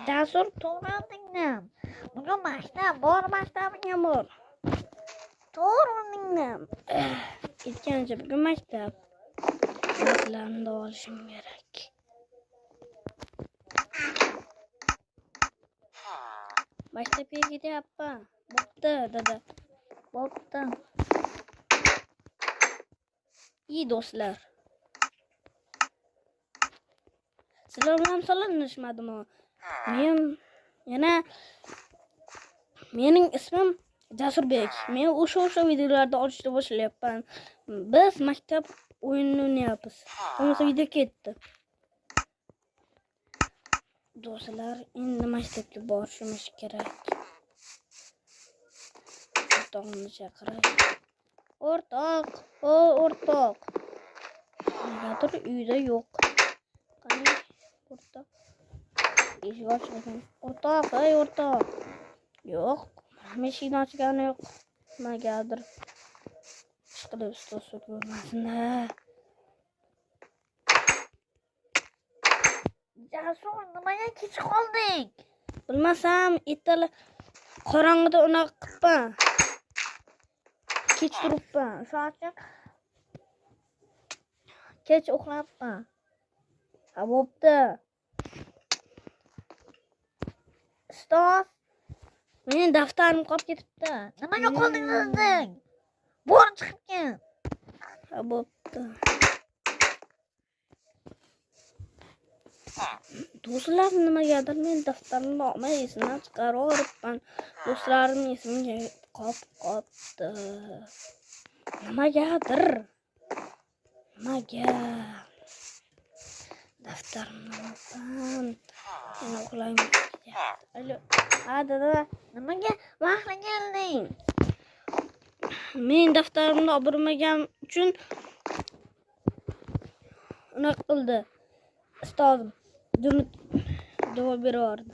Jasur to'g'ri. Bugun maktab bor, maktabga bor. To'g'ri. Ketgancha bugun maktab. Darslarni olishim kerak. Maktabga ketyapman. Bo'pti, dada. Bo'pti. İyi do'stlar. Sizlar bilan salomlashmadimmi? Mening ismim Jasurbek. Men o'sha videolarda olishni boshlayapman. Biz maktab o'yinini o'ynayapmiz. Bo'lmasa video ketdi. Do'stlar, endi maktabga borishimiz kerak. O'rtog'imni chaqirib. O'rtoq. Negadir uyda yo'q. Qani, o'rtoq. Eshik ochilgan. O'rtoq. Yo'q. Eshikni ochgani yo'q. Nimagadir. Ishqilib ustoz ko'rmasin-da. Jasur, nimaga kech qoldik? Bilmasam, ertalar qorong'ida unaqa qilibman. Kech turibman. Shuning kech uxlabman. Bo'pti. Ustoz, mening daftarim qolib ketibdi. Nimaga qolding sizding? Bor chiqib ket. Bo'pti. Do'stlar, nimagadir men daftarimni olmay esimdan chiqarib yuboribman. Do'stlarim esimga qolibdi. Nimagadir. Daftarimni olsam, men uxlayman. Alo. Dada, nimaga vaqtga kelding? Men daftarimni olib bormagan uchun unaqa qildi. Ustozim javob berib yubordi.